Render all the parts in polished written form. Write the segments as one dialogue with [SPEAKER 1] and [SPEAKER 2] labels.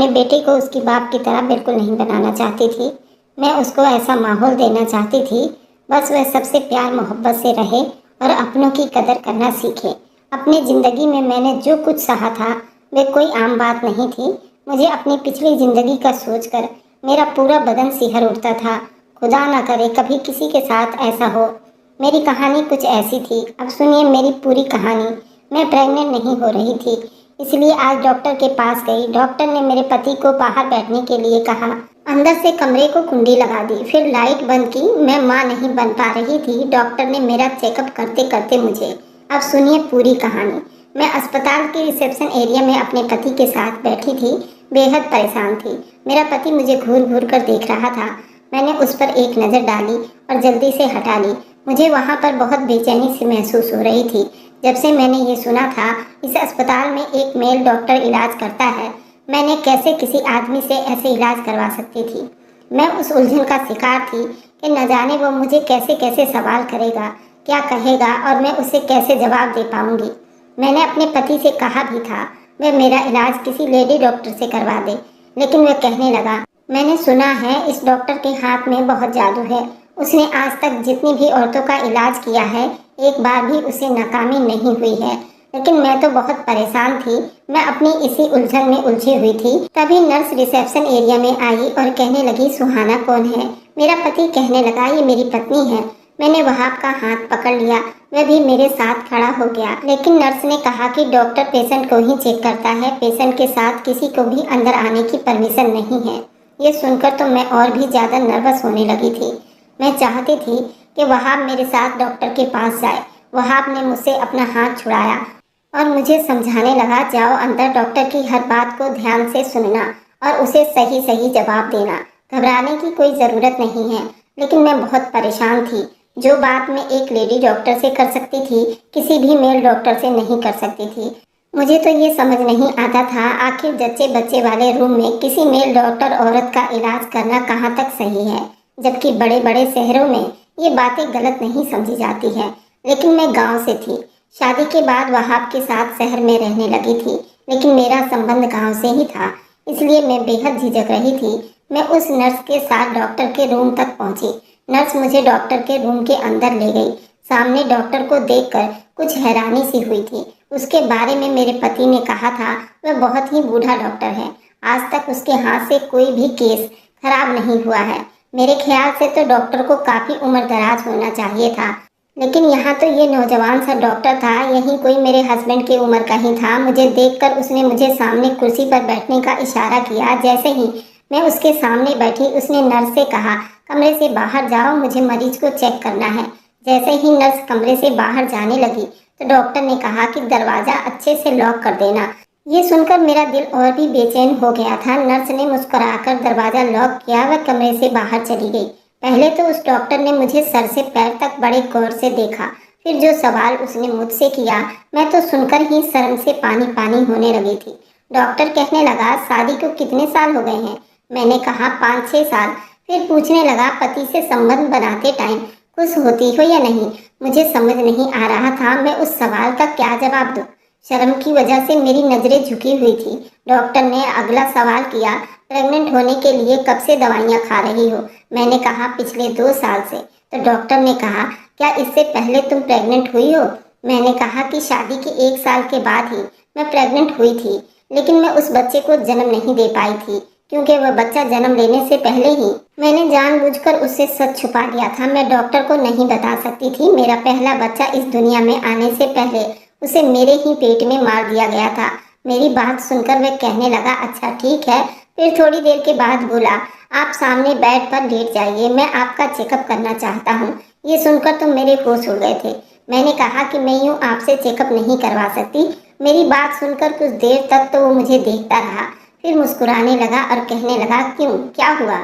[SPEAKER 1] अपने बेटे को उसकी बाप की तरह बिल्कुल नहीं बनाना चाहती थी। मैं उसको ऐसा माहौल देना चाहती थी, बस वह सबसे प्यार मोहब्बत से रहे और अपनों की कदर करना सीखे। अपनी ज़िंदगी में मैंने जो कुछ सहा था वे कोई आम बात नहीं थी। मुझे अपनी पिछली ज़िंदगी का सोचकर मेरा पूरा बदन सिहर उठता था। खुदा ना करे कभी किसी के साथ ऐसा हो। मेरी कहानी कुछ ऐसी थी। अब सुनिए मेरी पूरी कहानी। मैं प्रेग्नेंट नहीं हो रही थी, इसलिए आज डॉक्टर के पास गई। डॉक्टर ने मेरे पति को बाहर बैठने के लिए कहा। अंदर से कमरे को कुंडी लगा दी, फिर लाइट बंद की। मैं माँ नहीं बन पा रही थी। डॉक्टर ने मेरा चेकअप करते करते मुझे। अब सुनिए पूरी कहानी। मैं अस्पताल के रिसेप्शन एरिया में अपने पति के साथ बैठी थी, बेहद परेशान थी। मेरा पति मुझे घूर घूर कर देख रहा था। मैंने उस पर एक नज़र डाली और जल्दी से हटा ली। मुझे वहाँ पर बहुत बेचैनी सी महसूस हो रही थी। जब से मैंने ये सुना था इस अस्पताल में एक मेल डॉक्टर इलाज करता है, मैंने कैसे किसी आदमी से ऐसे इलाज करवा सकती थी। मैं उस उलझन का शिकार थी कि न जाने वो मुझे कैसे कैसे सवाल करेगा, क्या कहेगा और मैं उसे कैसे जवाब दे पाऊंगी। मैंने अपने पति से कहा भी था वह मेरा इलाज किसी लेडी डॉक्टर से करवा दे, लेकिन वह कहने लगा, मैंने सुना है इस डॉक्टर के हाथ में बहुत जादू है। उसने आज तक जितनी भी औरतों का इलाज किया है, एक बार भी उसे नाकामी नहीं हुई है। लेकिन मैं तो बहुत परेशान थी। मैं अपनी इसी उलझन में उलझी हुई थी। तभी नर्स रिसेप्शन एरिया में आई और कहने लगी, सुहाना कौन है? मेरा पति कहने लगा, ये मेरी पत्नी है। मैंने वहाब का हाथ पकड़ लिया, वह भी मेरे साथ खड़ा हो गया। लेकिन नर्स ने कहा कि डॉक्टर पेशेंट को ही चेक करता है, पेशेंट के साथ किसी को भी अंदर आने की परमिशन नहीं है। ये सुनकर तो मैं और भी ज़्यादा नर्वस होने लगी थी। मैं चाहती थी कि वहाब मेरे साथ डॉक्टर के पास जाए। वहाब ने मुझसे अपना हाथ छुड़ाया और मुझे समझाने लगा, जाओ अंदर, डॉक्टर की हर बात को ध्यान से सुनना और उसे सही सही जवाब देना। घबराने की कोई ज़रूरत नहीं है। लेकिन मैं बहुत परेशान थी। जो बात मैं एक लेडी डॉक्टर से कर सकती थी, किसी भी मेल डॉक्टर से नहीं कर सकती थी। मुझे तो ये समझ नहीं आता था आखिर जच्चे बच्चे वाले रूम में किसी मेल डॉक्टर औरत का इलाज करना कहाँ तक सही है, जबकि बड़े बड़े शहरों में ये बातें गलत नहीं समझी जाती हैं। लेकिन मैं गांव से थी। शादी के बाद वहाब के साथ शहर में रहने लगी थी, लेकिन मेरा संबंध गांव से ही था, इसलिए मैं बेहद झिझक रही थी। मैं उस नर्स के साथ डॉक्टर के रूम तक पहुंची। नर्स मुझे डॉक्टर के रूम के अंदर ले गई। सामने डॉक्टर को देखकर कुछ हैरानी सी हुई थी। उसके बारे में मेरे पति ने कहा था वह बहुत ही बूढ़ा डॉक्टर है। आज तक उसके हाथ से कोई भी केस खराब नहीं हुआ है। मेरे ख्याल से तो डॉक्टर को काफ़ी उम्र दराज होना चाहिए था, लेकिन यहाँ तो ये नौजवान सा डॉक्टर था, यही कोई मेरे हस्बैंड की उम्र का ही था। मुझे देखकर उसने मुझे सामने कुर्सी पर बैठने का इशारा किया। जैसे ही मैं उसके सामने बैठी, उसने नर्स से कहा, कमरे से बाहर जाओ, मुझे मरीज को चेक करना है। जैसे ही नर्स कमरे से बाहर जाने लगी तो डॉक्टर ने कहा कि दरवाज़ा अच्छे से लॉक कर देना। ये सुनकर मेरा दिल और भी बेचैन हो गया था। नर्स ने मुस्कुराकर दरवाज़ा लॉक किया, वह कमरे से बाहर चली गई। पहले तो उस डॉक्टर ने मुझे सर से पैर तक बड़े गौर से देखा। फिर जो सवाल उसने मुझसे किया, मैं तो सुनकर ही शर्म से पानी पानी होने लगी थी। डॉक्टर कहने लगा, शादी को कितने साल हो गए हैं? मैंने कहा 5-6 साल। फिर पूछने लगा, पति से संबंध बनाते टाइम खुश होती हो या नहीं? मुझे समझ नहीं आ रहा था मैं उस सवाल का क्या जवाब दूं। शर्म की वजह से मेरी नज़रें झुकी हुई थी। डॉक्टर ने अगला सवाल किया, प्रेग्नेंट होने के लिए कब से दवाइयाँ खा रही हो? मैंने कहा पिछले 2 साल से। तो डॉक्टर ने कहा, क्या इससे पहले तुम प्रेग्नेंट हुई हो? मैंने कहा कि शादी के 1 साल के बाद ही मैं प्रेग्नेंट हुई थी, लेकिन मैं उस बच्चे को जन्म नहीं दे पाई थी, क्योंकि वह बच्चा जन्म लेने से पहले ही मैंने जानबूझकर उससे सच छुपा लिया था। मैं डॉक्टर को नहीं बता सकती थी। मेरा पहला बच्चा इस दुनिया में आने से पहले उसे मेरे ही पेट में मार दिया गया था। मेरी बात सुनकर वह कहने लगा, अच्छा ठीक है। फिर थोड़ी देर के बाद बोला, आप सामने बेड पर लेट जाइए, मैं आपका चेकअप करना चाहता हूँ। ये सुनकर तो मेरे होश उड़ गए थे। मैंने कहा कि मैं यूँ आपसे चेकअप नहीं करवा सकती। मेरी बात सुनकर कुछ देर तक तो वो मुझे देखता रहा, फिर मुस्कुराने लगा और कहने लगा, क्यों, क्या हुआ?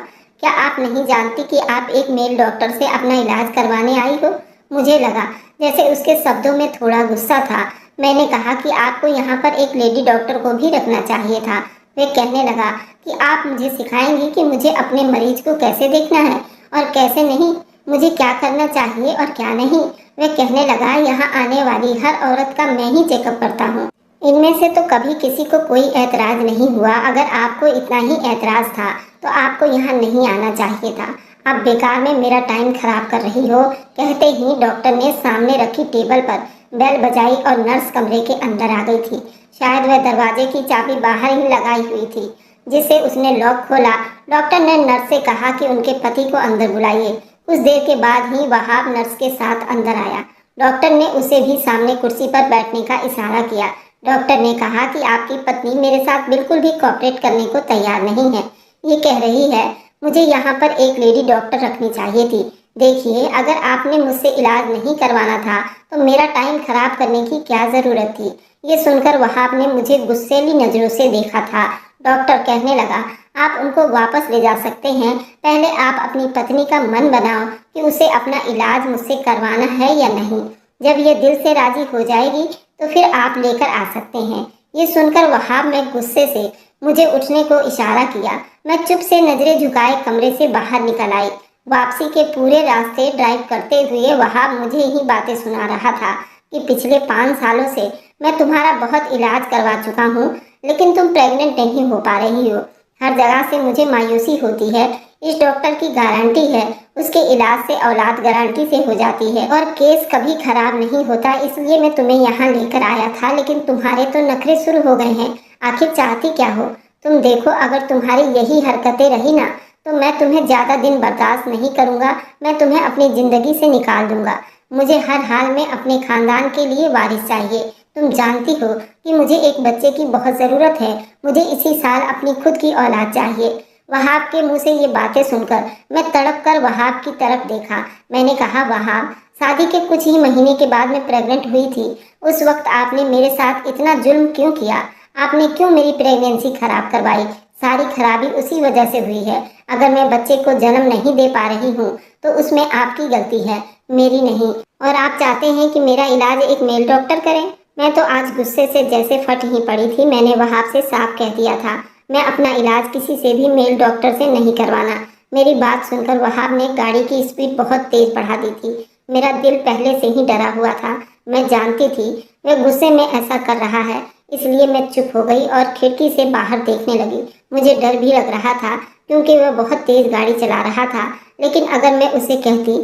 [SPEAKER 1] क्या आप नहीं जानती कि आप एक मेल डॉक्टर से अपना इलाज करवाने आई हो? मुझे लगा जैसे उसके शब्दों में थोड़ा गुस्सा था। मैंने कहा कि आपको यहाँ पर एक लेडी डॉक्टर को भी रखना चाहिए था। वह कहने लगा कि आप मुझे सिखाएंगी कि मुझे अपने मरीज को कैसे देखना है और कैसे नहीं, मुझे क्या करना चाहिए और क्या नहीं। वह कहने लगा, यहाँ आने वाली हर औरत का मैं ही चेकअप करता हूँ। इनमें से तो कभी किसी को कोई ऐतराज नहीं हुआ। अगर आपको इतना ही ऐतराज था तो आपको यहाँ नहीं आना चाहिए था। आप बेकार में मेरा टाइम खराब कर रही हो। कहते ही डॉक्टर ने सामने रखी टेबल पर बेल बजाई और नर्स कमरे के अंदर आ गई थी। शायद वह दरवाजे की चाबी बाहर ही लगाई हुई थी, जिसे उसने लॉक खोला। डॉक्टर ने नर्स से कहा कि उनके पति को अंदर बुलाइए। कुछ देर के बाद ही वहाब नर्स के साथ अंदर आया। डॉक्टर ने उसे भी सामने कुर्सी पर बैठने का इशारा किया। डॉक्टर ने कहा कि आपकी पत्नी मेरे साथ बिल्कुल भी कोऑपरेट करने को तैयार नहीं है। ये कह रही है मुझे यहाँ पर एक लेडी डॉक्टर रखनी चाहिए थी। देखिए, अगर आपने मुझसे इलाज नहीं करवाना था तो मेरा टाइम खराब करने की क्या ज़रूरत थी। ये सुनकर वहाब ने मुझे गुस्सैली नज़रों से देखा था। डॉक्टर कहने लगा, आप उनको वापस ले जा सकते हैं। पहले आप अपनी पत्नी का मन बनाओ कि उसे अपना इलाज मुझसे करवाना है या नहीं। जब ये दिल से राजी हो जाएगी तो फिर आप लेकर आ सकते हैं। ये सुनकर वहाब ने गुस्से से मुझे उठने को इशारा किया। मैं चुप से नजरें झुकाए कमरे से बाहर निकल आई। वापसी के पूरे रास्ते ड्राइव करते हुए वहाब मुझे ही बातें सुना रहा था कि पिछले 5 सालों से मैं तुम्हारा बहुत इलाज करवा चुका हूँ, लेकिन तुम प्रेग्नेंट नहीं हो पा रही हो। हर जगह से मुझे मायूसी होती है। इस डॉक्टर की गारंटी है, उसके इलाज से औलाद गारंटी से हो जाती है और केस कभी खराब नहीं होता। इसलिए मैं तुम्हें यहाँ लेकर आया था, लेकिन तुम्हारे तो नखरे शुरू हो गए हैं। आखिर चाहती क्या हो तुम? देखो, अगर तुम्हारी यही हरकतें रही ना तो मैं तुम्हें ज़्यादा दिन बर्दाश्त नहीं करूँगा। मैं तुम्हें अपनी ज़िंदगी से निकाल दूँगा। मुझे हर हाल में अपने खानदान के लिए वारिस चाहिए। तुम जानती हो कि मुझे एक बच्चे की बहुत ज़रूरत है। मुझे इसी साल अपनी खुद की औलाद चाहिए। वहाब के मुंह से ये बातें सुनकर मैं तड़प कर वहाब की तरफ देखा। मैंने कहा, वहाब, शादी के कुछ ही महीने के बाद मैं प्रेग्नेंट हुई थी। उस वक्त आपने मेरे साथ इतना जुल्म क्यों किया? आपने क्यों मेरी प्रेगनेंसी खराब करवाई? सारी खराबी उसी वजह से हुई है। अगर मैं बच्चे को जन्म नहीं दे पा रही हूँ तो उसमें आपकी गलती है, मेरी नहीं। और आप चाहते हैं कि मेरा इलाज एक मेल डॉक्टर करें? मैं तो आज गुस्से से जैसे फट ही पड़ी थी। मैंने वहाब से साफ कह दिया था, मैं अपना इलाज किसी से भी मेल डॉक्टर से नहीं करवाना। मेरी बात सुनकर वहाब ने गाड़ी की स्पीड बहुत तेज बढ़ा दी थी। मेरा दिल पहले से ही डरा हुआ था। मैं जानती थी वह गुस्से में ऐसा कर रहा है, इसलिए मैं चुप हो गई और खिड़की से बाहर देखने लगी। मुझे डर भी लग रहा था क्योंकि वह बहुत तेज गाड़ी चला रहा था। लेकिन अगर मैं उसे कहती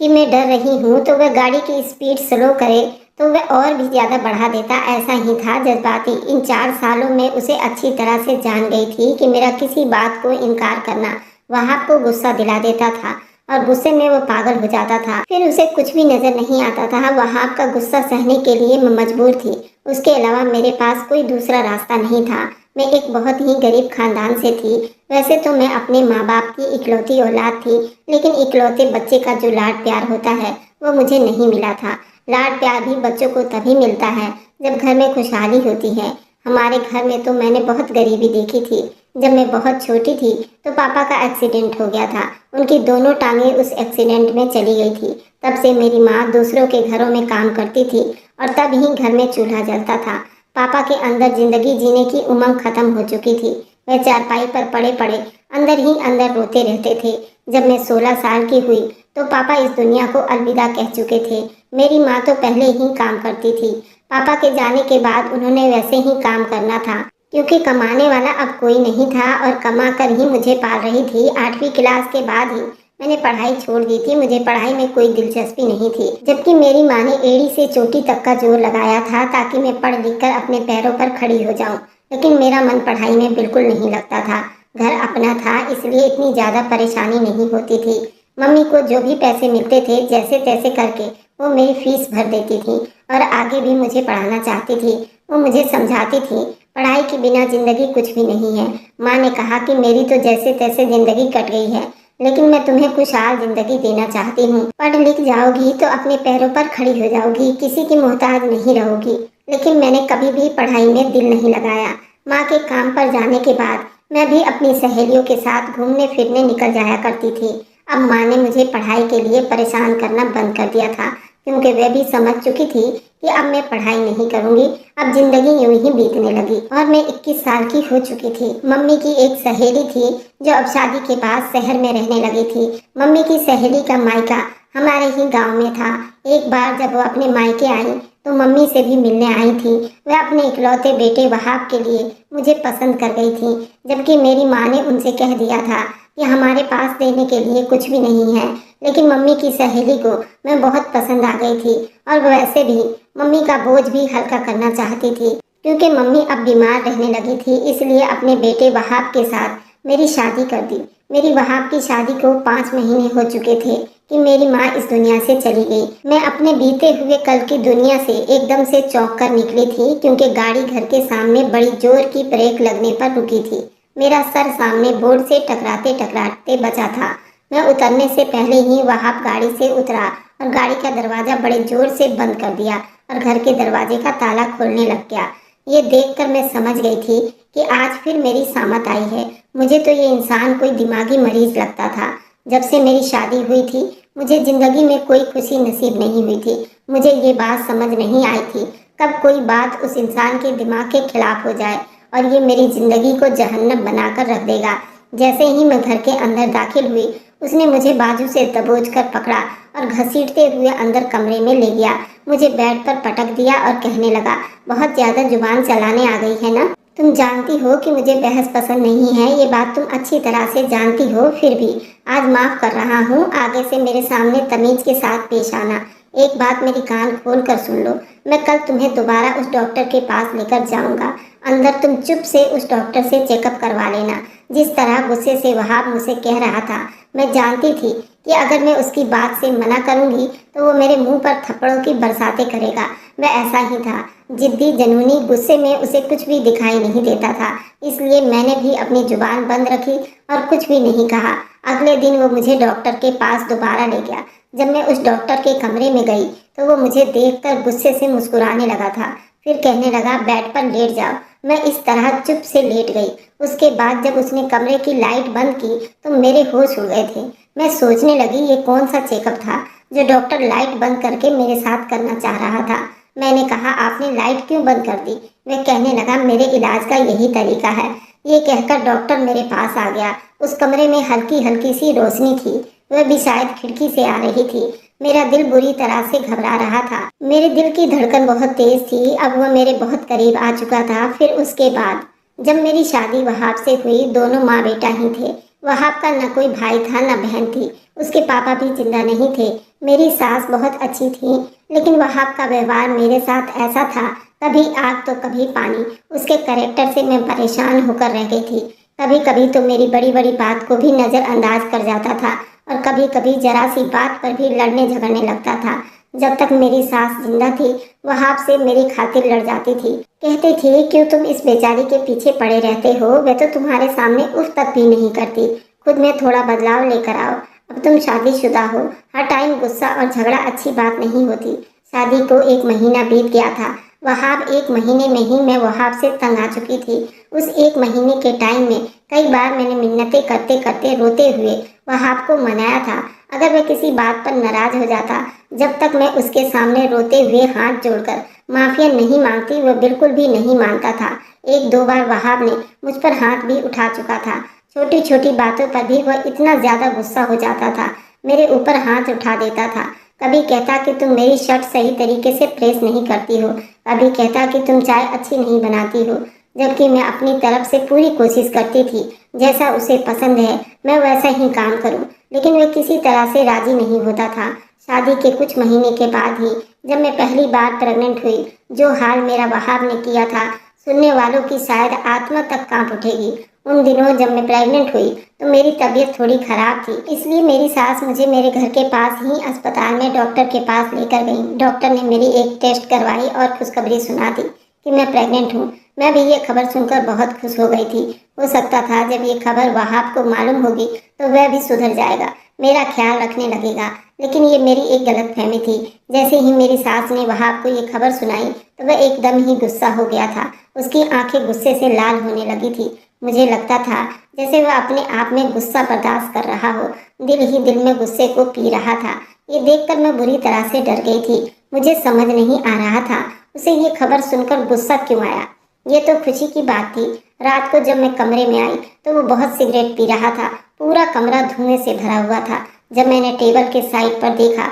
[SPEAKER 1] कि मैं डर रही हूँ तो वह गाड़ी की स्पीड स्लो करे तो वह और भी ज़्यादा बढ़ा देता। ऐसा ही था, जज्बाती। इन 4 सालों में उसे अच्छी तरह से जान गई थी कि मेरा किसी बात को इनकार करना वहाब को गुस्सा दिला देता था और गुस्से में वो पागल हो जाता था। फिर उसे कुछ भी नजर नहीं आता था। वहाब का गुस्सा सहने के लिए मैं मजबूर थी। उसके अलावा मेरे पास कोई दूसरा रास्ता नहीं था। मैं एक बहुत ही गरीब खानदान से थी। वैसे तो मैं अपने माँ बाप की इकलौती औलाद थी, लेकिन इकलौते बच्चे का जो लाड प्यार होता है वो मुझे नहीं मिला था। लाड प्यार भी बच्चों को तभी मिलता है जब घर में खुशहाली होती है। हमारे घर में तो मैंने बहुत गरीबी देखी थी। जब मैं बहुत छोटी थी तो पापा का एक्सीडेंट हो गया था। उनकी दोनों टांगें उस एक्सीडेंट में चली गई थी। तब से मेरी माँ दूसरों के घरों में काम करती थी और तब ही घर में चूल्हा जलता था। पापा के अंदर जिंदगी जीने की उमंग खत्म हो चुकी थी। वह चारपाई पर पड़े पड़े अंदर ही अंदर रोते रहते थे। जब मैं 16 साल की हुई तो पापा इस दुनिया को अलविदा कह चुके थे। मेरी माँ तो पहले ही काम करती थी। पापा के जाने के बाद उन्होंने वैसे ही काम करना था, क्योंकि कमाने वाला अब कोई नहीं था और कमा कर ही मुझे पाल रही थी। 8वीं क्लास के बाद ही मैंने पढ़ाई छोड़ दी थी। मुझे पढ़ाई में कोई दिलचस्पी नहीं थी, जबकि मेरी माँ ने एड़ी से चोटी तक का जोर लगाया था ताकि मैं पढ़ लिख कर अपने पैरों पर खड़ी हो जाऊं। लेकिन मेरा मन पढ़ाई में बिल्कुल नहीं लगता था। घर अपना था, इसलिए इतनी ज़्यादा परेशानी नहीं होती थी। मम्मी को जो भी पैसे मिलते थे जैसे तैसे करके वो मेरी फीस भर देती थी और आगे भी मुझे पढ़ाना चाहती थी। वो मुझे समझाती थी, पढ़ाई के बिना ज़िंदगी कुछ भी नहीं है। माँ ने कहा कि मेरी तो जैसे तैसे ज़िंदगी कट गई है, लेकिन मैं तुम्हें खुशहाल ज़िंदगी देना चाहती हूँ। पढ़ लिख जाओगी तो अपने पैरों पर खड़ी हो जाओगी, किसी की मोहताज नहीं रहोगी। लेकिन मैंने कभी भी पढ़ाई में दिल नहीं लगाया। माँ के काम पर जाने के बाद मैं भी अपनी सहेलियों के साथ घूमने फिरने निकल जाया करती थी। अब माँ ने मुझे पढ़ाई के लिए परेशान करना बंद कर दिया था, क्योंकि वह भी समझ चुकी थी कि अब मैं पढ़ाई नहीं करूँगी। अब जिंदगी यूं ही बीतने लगी और मैं 21 साल की हो चुकी थी। मम्मी की एक सहेली थी जो अब शादी के बाद शहर में रहने लगी थी। मम्मी की सहेली का मायका हमारे ही गांव में था। एक बार जब वो अपने मायके आई तो मम्मी से भी मिलने आई थी। वह अपने इकलौते बेटे वहाब के लिए मुझे पसंद कर गई थी, जबकि मेरी माँ ने उनसे कह दिया था कि हमारे पास देने के लिए कुछ भी नहीं है। लेकिन मम्मी की सहेली को मैं बहुत पसंद आ गई थी और वैसे भी मम्मी का बोझ भी हल्का करना चाहती थी, क्योंकि मम्मी अब बीमार रहने लगी थी। इसलिए अपने बेटे वहाब के साथ मेरी शादी कर दी। मेरी वहाब की शादी को 5 महीने हो चुके थे कि मेरी माँ इस दुनिया से चली गई। मैं अपने बीते हुए कल की दुनिया से एकदम से चौंक कर निकली थी, क्योंकि गाड़ी घर के सामने बड़ी जोर की ब्रेक लगने पर रुकी थी। मेरा सर सामने बोर्ड से टकराते टकराते बचा था। मैं उतरने से पहले ही वहाब गाड़ी से उतरा और गाड़ी का दरवाजा बड़े जोर से बंद कर दिया और घर के दरवाजे का ताला खोलने लग गया। ये देखकर मैं समझ गई थी कि आज फिर मेरी सामत आई है। मुझे तो ये इंसान कोई दिमागी मरीज लगता था। जब से मेरी शादी हुई थी मुझे जिंदगी में कोई खुशी नसीब नहीं हुई थी। मुझे ये बात समझ नहीं आई थी कब कोई बात उस इंसान के दिमाग के खिलाफ हो जाए और ये मेरी जिंदगी को जहन्नम बनाकर रख देगा। जैसे ही मैं घर के अंदर दाखिल हुई उसने मुझे बाजू से दबोच कर पकड़ा और घसीटते हुए अंदर कमरे में ले गया। मुझे बेड पर पटक दिया और कहने लगा, बहुत ज्यादा जुबान चलाने आ गई है ना? तुम जानती हो कि मुझे बहस पसंद नहीं है, ये बात तुम अच्छी तरह से जानती हो। फिर भी आज माफ कर रहा हूँ। आगे से मेरे सामने तमीज के साथ पेश आना। एक बात मेरी कान खोल कर सुन लो, मैं कल तुम्हें दोबारा उस डॉक्टर के पास लेकर जाऊंगा। अंदर तुम चुप से उस डॉक्टर से चेकअप करवा लेना। जिस तरह गुस्से से वहाब मुझसे कह रहा था, मैं जानती थी कि अगर मैं उसकी बात से मना करूंगी तो वो मेरे मुंह पर थप्पड़ों की बरसातें करेगा। वह ऐसा ही था, जिद्दी जनूनी। गुस्से में उसे कुछ भी दिखाई नहीं देता था, इसलिए मैंने भी अपनी जुबान बंद रखी और कुछ भी नहीं कहा। अगले दिन वो मुझे डॉक्टर के पास दोबारा ले गया। जब मैं उस डॉक्टर के कमरे में गई तो वो मुझे देखकर गुस्से से मुस्कुराने लगा था। फिर कहने लगा, बेड पर लेट जाओ। मैं इस तरह चुप से लेट गई। उसके बाद जब उसने कमरे की लाइट बंद की तो मेरे होश उड़ गए थे। मैं सोचने लगी ये कौन सा चेकअप था जो डॉक्टर लाइट बंद करके मेरे साथ करना चाह रहा था। मैंने कहा, आपने लाइट क्यों बंद कर दी? वह कहने लगा, मेरे इलाज का यही तरीका है। ये कहकर डॉक्टर मेरे पास आ गया। उस कमरे में हल्की हल्की सी रोशनी थी, वह भी शायद खिड़की से आ रही थी। मेरा दिल बुरी तरह से घबरा रहा था। मेरे दिल की धड़कन बहुत तेज थी। अब वह मेरे बहुत करीब आ चुका था। फिर उसके बाद जब मेरी शादी वहाब से हुई, दोनों माँ बेटा ही थे। वहाब का न कोई भाई था न बहन थी। उसके पापा भी जिंदा नहीं थे। मेरी सास बहुत अच्छी थी, लेकिन वहाब का व्यवहार मेरे साथ ऐसा था, कभी आग तो कभी पानी। उसके कैरेक्टर से मैं परेशान होकर रह गई थी। कभी कभी तो मेरी बड़ी बड़ी बात को भी नज़रअंदाज कर जाता था और कभी कभी जरा सी बात पर भी लड़ने झगड़ने लगता था। जब तक मेरी सास जिंदा थी वहाब से मेरी खातिर लड़ जाती थी। कहती थी, क्यों तुम इस बेचारी के पीछे पड़े रहते हो? वह तो तुम्हारे सामने उफ तक भी नहीं करती। खुद में थोड़ा बदलाव लेकर आओ। अब तुम शादीशुदा हो, हर टाइम गुस्सा और झगड़ा अच्छी बात नहीं होती। शादी को 1 महीना बीत गया था। वहाब 1 महीने में ही मैं वहाब से तंग आ चुकी थी। उस 1 महीने के टाइम में कई बार मैंने मिन्नतें करते करते रोते हुए वहाब को मनाया था। अगर वह किसी बात पर नाराज हो जाता, जब तक मैं उसके सामने रोते हुए हाथ जोड़कर माफिया नहीं मांगती, वह बिल्कुल भी नहीं मानता था। 1-2 बार वहाब ने मुझ पर हाथ भी उठा चुका था। छोटी छोटी बातों पर भी वह इतना ज्यादा गुस्सा हो जाता था, मेरे ऊपर हाथ उठा देता था। कभी कहता कि तुम मेरी शर्ट सही तरीके से प्रेस नहीं करती हो, कभी कहता कि तुम चाय अच्छी नहीं बनाती हो, जबकि मैं अपनी तरफ से पूरी कोशिश करती थी जैसा उसे पसंद है मैं वैसा ही काम करूं, लेकिन वह किसी तरह से राजी नहीं होता था। शादी के कुछ महीने के बाद ही जब मैं पहली बार प्रेग्नेंट हुई, जो हाल मेरा वहाब ने किया था, सुनने वालों की शायद आत्मा तक कांप उठेगी। उन दिनों जब मैं प्रेग्नेंट हुई तो मेरी तबीयत थोड़ी खराब थी, इसलिए मेरी सास मुझे मेरे घर के पास ही अस्पताल में डॉक्टर के पास लेकर गई। डॉक्टर ने मेरी एक टेस्ट करवाई और खुशखबरी सुना दी कि मैं प्रेग्नेंट हूँ। मैं भी ये खबर सुनकर बहुत खुश हो गई थी। हो सकता था जब ये खबर वहाब को मालूम होगी तो वह भी सुधर जाएगा, मेरा ख्याल रखने लगेगा। लेकिन ये मेरी एक गलतफहमी थी। जैसे ही मेरी सास ने वहाब को ये खबर सुनाई तो वह एकदम ही गुस्सा हो गया था। उसकी आंखें गुस्से से लाल होने लगी थी। मुझे लगता था जैसे वह अपने आप में गुस्सा बर्दाश्त कर रहा हो, दिल ही दिल में गुस्से को पी रहा था। ये देखकर मैं बुरी तरह से डर गई थी। मुझे समझ नहीं आ रहा था उसे ये खबर सुनकर गुस्सा क्यों आया। ये तो खुशी की बात थी। रात को जब मैं कमरे में आई तो वो बहुत सिगरेट पी रहा था। पूरा कमरा धुएं से भरा हुआ था। जब मैंने टेबल के साइड पर देखा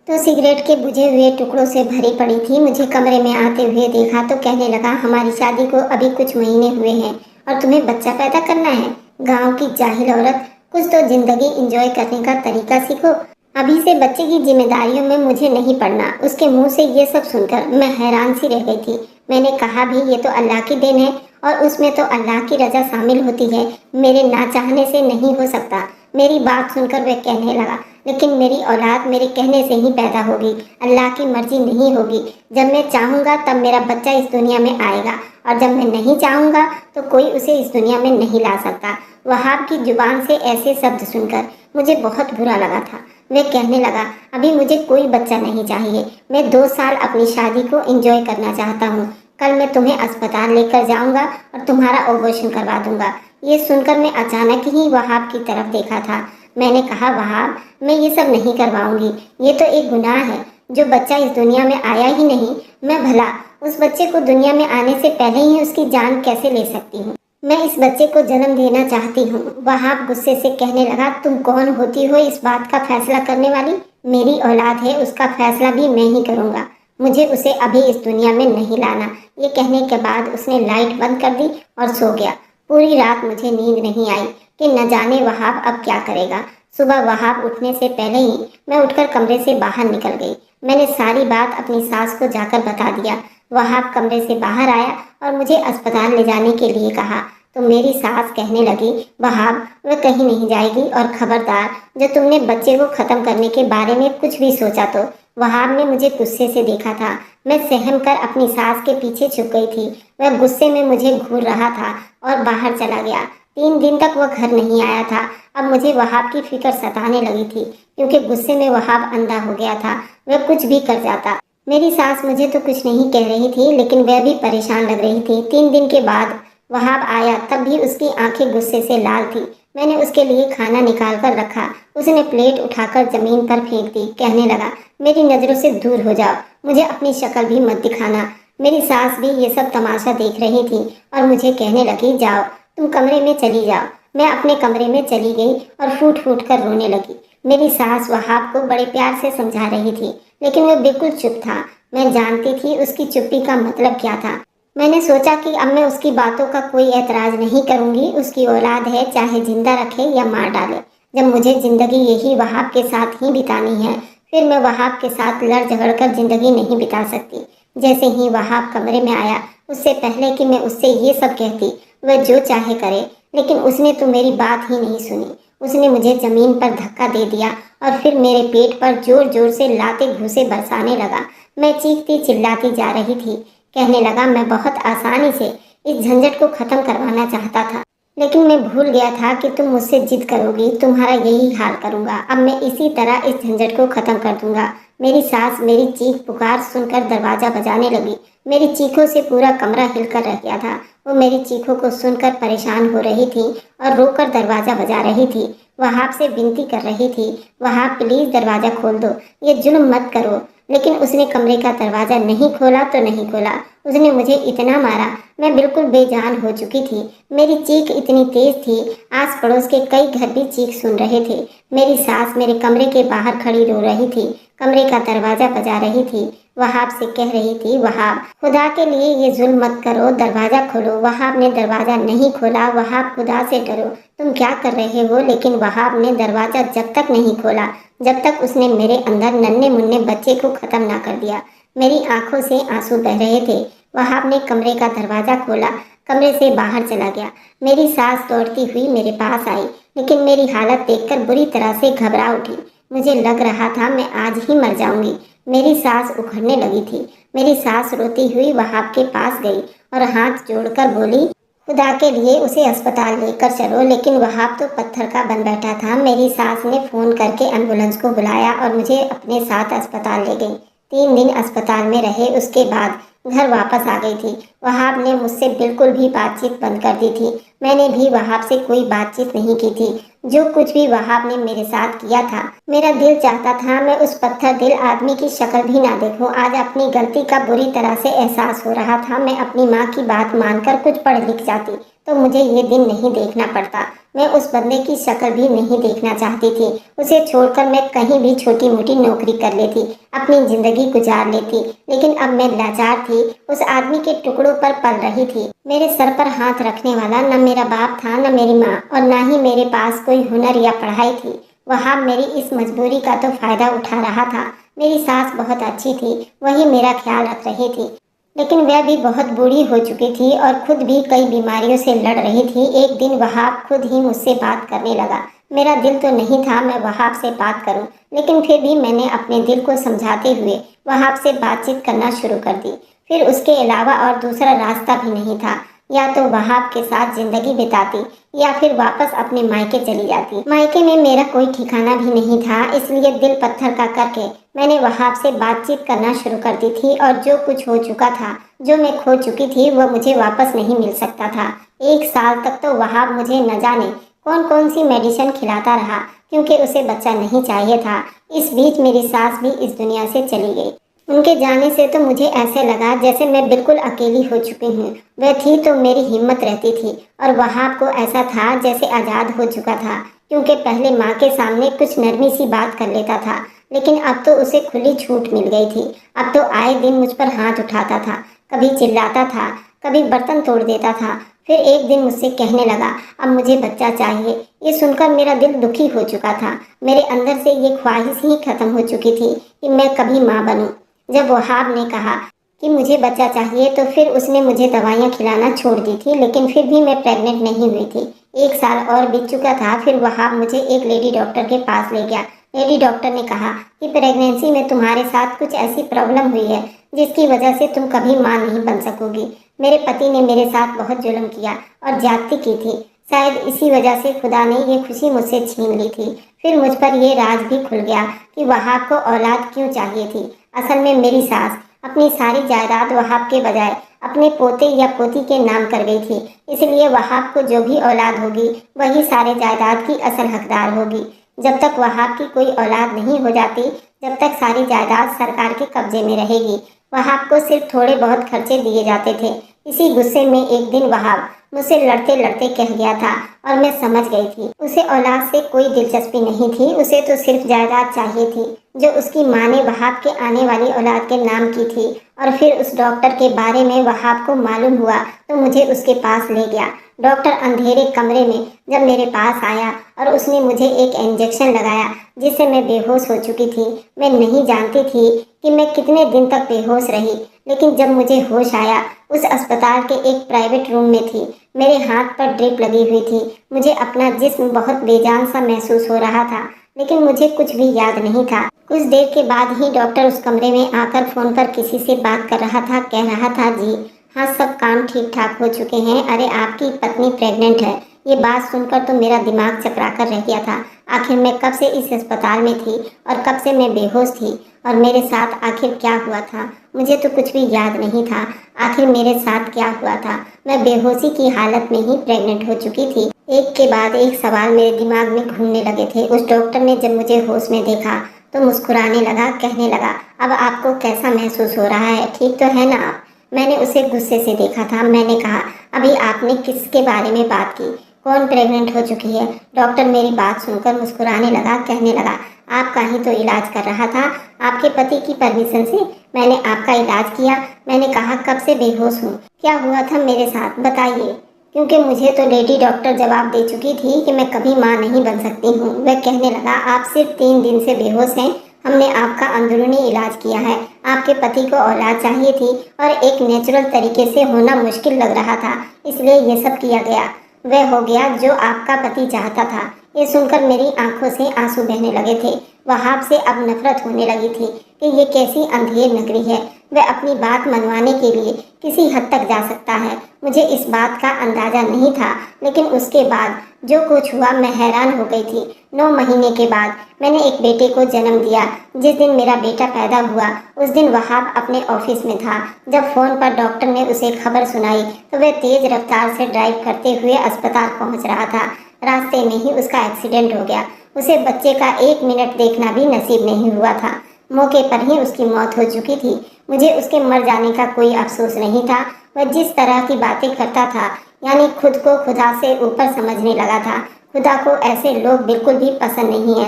[SPEAKER 1] तो सिगरेट के बुझे हुए टुकड़ों से भरी पड़ी थी। मुझे कमरे में आते हुए देखा तो कहने लगा, हमारी शादी को अभी कुछ महीने हुए हैं और तुम्हें बच्चा पैदा करना है। गांव की जाहिल औरत, कुछ तो जिंदगी एंजॉय करने का तरीका सीखो। अभी से बच्चे की जिम्मेदारियों में मुझे नहीं पड़ना। उसके मुंह से ये सब सुनकर मैं हैरान सी रह गई थी। मैंने कहा भी ये तो अल्लाह की देन है और उसमें तो अल्लाह की रजा शामिल होती है, मेरे ना चाहने से नहीं हो सकता। मेरी बात सुनकर वह कहने लगा, लेकिन मेरी औलाद मेरे कहने से ही पैदा होगी, अल्लाह की मर्जी नहीं होगी। जब मैं चाहूँगा तब मेरा बच्चा इस दुनिया में आएगा और जब मैं नहीं चाहूँगा तो कोई उसे इस दुनिया में नहीं ला सकता। वहाब की जुबान से ऐसे शब्द सुनकर मुझे बहुत बुरा लगा था। वह कहने लगा, अभी मुझे कोई बच्चा नहीं चाहिए। मैं 2 साल अपनी शादी को एंजॉय करना चाहता हूँ। कल मैं तुम्हें अस्पताल लेकर जाऊँगा और तुम्हारा ऑपरेशन करवा दूँगा। ये सुनकर मैं अचानक ही वहाब की तरफ देखा था। मैंने कहा, वहाब, मैं ये सब नहीं करवाऊँगी। ये तो एक गुनाह है। जो बच्चा इस दुनिया में आया ही नहीं, मैं भला उस बच्चे को दुनिया में आने से पहले ही उसकी जान कैसे ले सकती हूँ। मैं इस बच्चे को जन्म देना चाहती हूँ। वहाब गुस्से से कहने लगा, तुम कौन होती हो इस बात का फैसला करने वाली? मेरी औलाद है, उसका फैसला भी मैं ही करूँगा। मुझे उसे अभी इस दुनिया में नहीं लाना। ये कहने के बाद उसने लाइट बंद कर दी और सो गया। पूरी रात मुझे नींद नहीं आई कि न जाने वहाब अब क्या करेगा। सुबह वहाब उठने से पहले ही मैं उठकर कमरे से बाहर निकल गई। मैंने सारी बात अपनी सास को जाकर बता दिया। वहाब कमरे से बाहर आया और मुझे अस्पताल ले जाने के लिए कहा तो मेरी सास कहने लगी, वहाब, वह कहीं नहीं जाएगी और खबरदार, जो तुमने बच्चे को ख़त्म करने के बारे में कुछ भी सोचा तो। वहाब ने मुझे गुस्से से देखा था। मैं सहम कर अपनी सास के पीछे छुप गई थी। वह गुस्से में मुझे घूर रहा था और बाहर चला गया। 3 दिन तक वह घर नहीं आया था। अब मुझे वहाब की फिक्र सताने लगी थी क्योंकि गुस्से में वहाब अंधा हो गया था। वह कुछ भी कर जाता। मेरी सास मुझे तो कुछ नहीं कह रही थी, लेकिन वह भी परेशान लग रही थी। 3 दिन के बाद वहाब आया, तब भी उसकी आंखें गुस्से से लाल थी। मैंने उसके लिए खाना निकाल कर रखा। उसने प्लेट उठाकर जमीन पर फेंक दी। कहने लगा, मेरी नज़रों से दूर हो जाओ, मुझे अपनी शक्ल भी मत दिखाना। मेरी सास भी ये सब तमाशा देख रही थी और मुझे कहने लगी, जाओ, तुम कमरे में चली जाओ। मैं अपने कमरे में चली गई और फूट फूट कर रोने लगी। मेरी सास वहाब को बड़े प्यार से समझा रही थी, लेकिन वह बिल्कुल चुप था। मैं जानती थी उसकी चुप्पी का मतलब क्या था। मैंने सोचा कि अब मैं उसकी बातों का कोई एतराज़ नहीं करूंगी। उसकी औलाद है, चाहे जिंदा रखे या मार डाले। जब मुझे ज़िंदगी यही वहाब के साथ ही बितानी है, फिर मैं वहाब के साथ लड़ झगड़ कर ज़िंदगी नहीं बिता सकती। जैसे ही वहाब कमरे में आया, उससे पहले कि मैं उससे ये सब कहती, वह जो चाहे करे, लेकिन उसने तो मेरी बात ही नहीं सुनी। उसने मुझे ज़मीन पर धक्का दे दिया और फिर मेरे पेट पर जोर जोर से लाते घूंसे बरसाने लगा। मैं चीखती चिल्लाती जा रही थी। कहने लगा, मैं बहुत आसानी से इस झंझट को ख़त्म करवाना चाहता था, लेकिन मैं भूल गया था कि तुम मुझसे जिद करोगी। तुम्हारा यही हाल करूँगा। अब मैं इसी तरह इस झंझट को ख़त्म कर दूँगा। मेरी सास मेरी चीख पुकार सुनकर दरवाज़ा बजाने लगी। मेरी चीखों से पूरा कमरा हिलकर रह गया था। वो मेरी चीखों को सुनकर परेशान हो रही थी और रोकर दरवाज़ा बजा रही थी। वहाब से विनती कर रही थी, वहाब प्लीज़ दरवाज़ा खोल दो, ये जुल्म मत करो। लेकिन उसने कमरे का दरवाज़ा नहीं खोला तो नहीं खोला। उसने मुझे इतना मारा, मैं बिल्कुल बेजान हो चुकी थी। मेरी चीख इतनी तेज़ थी, आस पड़ोस के कई घर भी चीख सुन रहे थे। मेरी सास मेरे कमरे के बाहर खड़ी रो रही थी, कमरे का दरवाज़ा बजा रही थी। वहाब से कह रही थी, वहाब, खुदा के लिए ये जुल्म मत करो, दरवाज़ा खोलो। वहाब ने दरवाज़ा नहीं खोला। वहाब, खुदा से डरो, तुम क्या कर रहे हो? लेकिन वहाब ने दरवाज़ा जब तक नहीं खोला जब तक उसने मेरे अंदर नन्हे मुन्ने बच्चे को ख़त्म ना कर दिया। मेरी आंखों से आंसू बह रहे थे। वहाब ने कमरे का दरवाज़ा खोला, कमरे से बाहर चला गया। मेरी सास दौड़ती हुई मेरे पास आई, लेकिन मेरी हालत देखकर बुरी तरह से घबरा उठी। मुझे लग रहा था मैं आज ही मर जाऊंगी। मेरी सास उखड़ने लगी थी। मेरी सास रोती हुई वहाब के पास गई और हाथ जोड़कर बोली, खुदा के लिए उसे अस्पताल लेकर चलो। लेकिन वहाब तो पत्थर का बन बैठा था। मेरी सास ने फ़ोन करके एम्बुलेंस को बुलाया और मुझे अपने साथ अस्पताल ले गई। 3 दिन अस्पताल में रहे, उसके बाद घर वापस आ गई थी। वहाब ने मुझसे बिल्कुल भी बातचीत बंद कर दी थी। मैंने भी वहाब से कोई बातचीत नहीं की थी। जो कुछ भी वहाब ने मेरे साथ किया था, मेरा दिल चाहता था मैं उस पत्थर दिल आदमी की शक्ल भी ना देखूं। आज अपनी गलती का बुरी तरह से एहसास हो रहा था। मैं अपनी माँ की बात मानकर कुछ पढ़ लिख जाती तो मुझे ये दिन नहीं देखना पड़ता। मैं उस बंदे की शक्ल भी नहीं देखना चाहती थी। उसे छोड़कर मैं कहीं भी छोटी मोटी नौकरी कर लेती, अपनी जिंदगी गुजार लेती। लेकिन अब मैं लाचार थी, उस आदमी के टुकड़ों पर पल रही थी। मेरे सर पर हाथ रखने वाला न मेरा बाप था, न मेरी माँ, और न ही मेरे पास कोई हुनर या पढ़ाई थी। वहाब मेरी इस मजबूरी का तो फायदा उठा रहा था। मेरी सास बहुत अच्छी थी, वही मेरा ख्याल रख रही थी, लेकिन वह भी बहुत बूढ़ी हो चुकी थी और खुद भी कई बीमारियों से लड़ रही थी। एक दिन वहाब खुद ही मुझसे बात करने लगा। मेरा दिल तो नहीं था मैं वहाब से बात करूं, लेकिन फिर भी मैंने अपने दिल को समझाते हुए वहाब से बातचीत करना शुरू कर दी। फिर उसके अलावा और दूसरा रास्ता भी नहीं था। या तो वहाब के साथ जिंदगी बिताती या फिर वापस अपने मायके चली जाती। मायके में मेरा कोई ठिकाना भी नहीं था, इसलिए दिल पत्थर का करके मैंने वहाब से बातचीत करना शुरू कर दी थी। और जो कुछ हो चुका था, जो मैं खो चुकी थी, वह मुझे वापस नहीं मिल सकता था। 1 साल तक तो वहाब मुझे न जाने कौन कौन सी मेडिसिन खिलाता रहा, क्योंकि उसे बच्चा नहीं चाहिए था। इस बीच मेरी सास भी इस दुनिया से चली गई। उनके जाने से तो मुझे ऐसे लगा जैसे मैं बिल्कुल अकेली हो चुकी हूँ। वह थी तो मेरी हिम्मत रहती थी, और वहाब को ऐसा था जैसे आज़ाद हो चुका था, क्योंकि पहले माँ के सामने कुछ नरमी सी बात कर लेता था, लेकिन अब तो उसे खुली छूट मिल गई थी। अब तो आए दिन मुझ पर हाथ उठाता था, कभी चिल्लाता था, कभी बर्तन तोड़ देता था। फिर एक दिन मुझसे कहने लगा, अब मुझे बच्चा चाहिए। ये सुनकर मेरा दिल दुखी हो चुका था। मेरे अंदर से ये ख्वाहिश ही खत्म हो चुकी थी कि मैं कभी माँ बनूं। जब वहाब ने कहा कि मुझे बच्चा चाहिए, तो फिर उसने मुझे दवाइयाँ खिलाना छोड़ दी थी, लेकिन फिर भी मैं प्रेग्नेंट नहीं हुई थी। 1 साल और बीत चुका था। फिर वहाब मुझे एक लेडी डॉक्टर के पास ले गया। लेडी डॉक्टर ने कहा कि प्रेगनेंसी में तुम्हारे साथ कुछ ऐसी प्रॉब्लम हुई है जिसकी वजह से तुम कभी माँ नहीं बन सकोगी। मेरे पति ने मेरे साथ बहुत जुल्म किया और ज्यादती की थी। शायद इसी वजह से खुदा ने ये खुशी मुझसे छीन ली थी। फिर मुझ पर यह राज भी खुल गया कि वहाब को औलाद क्यों चाहिए थी। असल में मेरी सास अपनी सारी जायदाद वहाब के बजाय अपने पोते या पोती के नाम कर गई थी, इसलिए वहाब को जो भी औलाद होगी वही सारे जायदाद की असल हकदार होगी। जब तक वहाब की कोई औलाद नहीं हो जाती, जब तक सारी जायदाद सरकार के कब्जे में रहेगी। वहाब को सिर्फ थोड़े बहुत खर्चे दिए जाते थे। इसी गुस्से में एक दिन वहाब मुझसे लड़ते लड़ते कह गया था, और मैं समझ गई थी उसे औलाद से कोई दिलचस्पी नहीं थी। उसे तो सिर्फ जायदाद चाहिए थी जो उसकी माँ ने वहाब के आने वाली औलाद के नाम की थी। और फिर उस डॉक्टर के बारे में वहाब को मालूम हुआ तो मुझे उसके पास ले गया। डॉक्टर अंधेरे कमरे में जब मेरे पास आया और उसने मुझे एक इंजेक्शन लगाया जिससे मैं बेहोश हो चुकी थी। मैं नहीं जानती थी कि मैं कितने दिन तक बेहोश रही, लेकिन जब मुझे होश आया उस अस्पताल के एक प्राइवेट रूम में थी। मेरे हाथ पर ड्रिप लगी हुई थी। मुझे अपना जिस्म बहुत बेजान सा महसूस हो रहा था, लेकिन मुझे कुछ भी याद नहीं था। कुछ देर के बाद ही डॉक्टर उस कमरे में आकर फोन पर किसी से बात कर रहा था। कह रहा था, जी हाँ, सब काम ठीक ठाक हो चुके हैं। अरे आपकी पत्नी प्रेग्नेंट है। ये बात सुनकर तो मेरा दिमाग चकरा कर रह गया था। आखिर मैं कब से इस अस्पताल में थी और कब से मैं बेहोश थी, और मेरे साथ आखिर क्या हुआ था? मुझे तो कुछ भी याद नहीं था। आखिर मेरे साथ क्या हुआ था? मैं बेहोशी की हालत में ही प्रेग्नेंट हो चुकी थी। एक के बाद एक सवाल मेरे दिमाग में घूमने लगे थे। उस डॉक्टर ने जब मुझे होश में देखा तो मुस्कुराने लगा, कहने लगा, अब आपको कैसा महसूस हो रहा है? ठीक तो है ना आप? मैंने उसे गुस्से से देखा था। मैंने कहा, अभी आपने किसके बारे में बात की? कौन प्रेग्नेंट हो चुकी है? डॉक्टर मेरी बात सुनकर मुस्कुराने लगा, कहने लगा, आपका ही तो इलाज कर रहा था, आपके पति की परमिशन से मैंने आपका इलाज किया। मैंने कहा, कब से बेहोश हूँ? क्या हुआ था मेरे साथ बताइए, क्योंकि मुझे तो लेडी डॉक्टर जवाब दे चुकी थी कि मैं कभी माँ नहीं बन सकती हूँ। वह कहने लगा, आप सिर्फ 3 दिन से बेहोश हैं। हमने आपका अंदरूनी इलाज किया है। आपके पति को औलाद चाहिए थी और एक नेचुरल तरीके से होना मुश्किल लग रहा था, इसलिए ये सब किया गया। वह हो गया जो आपका पति चाहता था। ये सुनकर मेरी आंखों से आंसू बहने लगे थे। वहाब से अब नफरत होने लगी थी कि ये कैसी अंधेर नगरी है। वह अपनी बात मनवाने के लिए किसी हद तक जा सकता है। मुझे इस बात का अंदाजा नहीं था, लेकिन उसके बाद जो कुछ हुआ मैं हैरान हो गई थी। 9 महीने के बाद मैंने एक बेटे को जन्म दिया। जिस दिन मेरा बेटा पैदा हुआ उस दिन वहाब अपने ऑफिस में था। जब फोन पर डॉक्टर ने उसे खबर सुनाई तो वह तेज रफ्तार से ड्राइव करते हुए अस्पताल पहुंच रहा था। रास्ते में ही उसका एक्सीडेंट हो गया। उसे बच्चे का 1 मिनट देखना भी नसीब नहीं हुआ था। मौके पर ही उसकी मौत हो चुकी थी। मुझे उसके मर जाने का कोई अफसोस नहीं था। वह जिस तरह की बातें करता था यानी खुद को खुदा से ऊपर समझने लगा था। खुदा को ऐसे लोग बिल्कुल भी पसंद नहीं है,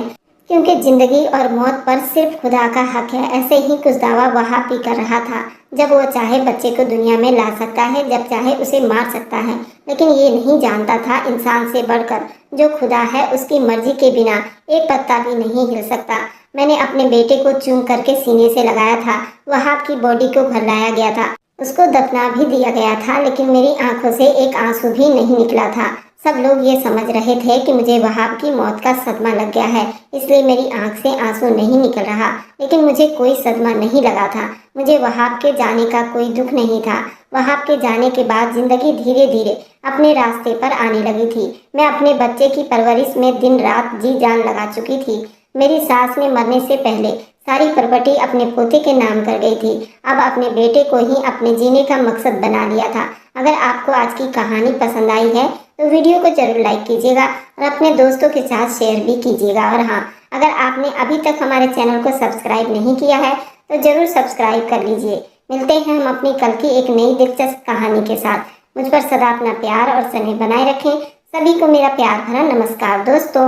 [SPEAKER 1] क्योंकि जिंदगी और मौत पर सिर्फ खुदा का हक है। ऐसे ही कुछ दावा वहाब भी कर रहा था। जब वो चाहे बच्चे को दुनिया में ला सकता है, जब चाहे उसे मार सकता है, लेकिन ये नहीं जानता था इंसान से बढ़कर जो खुदा है उसकी मर्जी के बिना एक पत्ता भी नहीं हिल सकता। मैंने अपने बेटे को चूम करके सीने से लगाया था। वहाब की बॉडी को घर लाया गया था, उसको दफना भी दिया गया था, लेकिन मेरी आंखों से एक आंसू भी नहीं निकला था। सब लोग ये समझ रहे थे कि मुझे वहाब की मौत का सदमा लग गया है, इसलिए मेरी आंख से आंसू नहीं निकल रहा, लेकिन मुझे कोई सदमा नहीं लगा था। मुझे वहाब के जाने का कोई दुख नहीं था। वहाब के जाने के बाद जिंदगी धीरे धीरे अपने रास्ते पर आने लगी थी। मैं अपने बच्चे की परवरिश में दिन रात जी जान लगा चुकी थी। मेरी सास ने मरने से पहले सारी प्रॉपर्टी अपने पोते के नाम कर गई थी। अब अपने बेटे को ही अपने जीने का मकसद बना लिया था। अगर आपको आज की कहानी पसंद आई है तो वीडियो को जरूर लाइक कीजिएगा और अपने दोस्तों के साथ शेयर भी कीजिएगा। और हाँ, अगर आपने अभी तक हमारे चैनल को सब्सक्राइब नहीं किया है तो जरूर सब्सक्राइब कर लीजिए। मिलते हैं हम अपनी कल की एक नई दिलचस्प कहानी के साथ। मुझ पर सदा अपना प्यार और स्नेह बनाए रखें। सभी को मेरा प्यार भरा नमस्कार दोस्तों।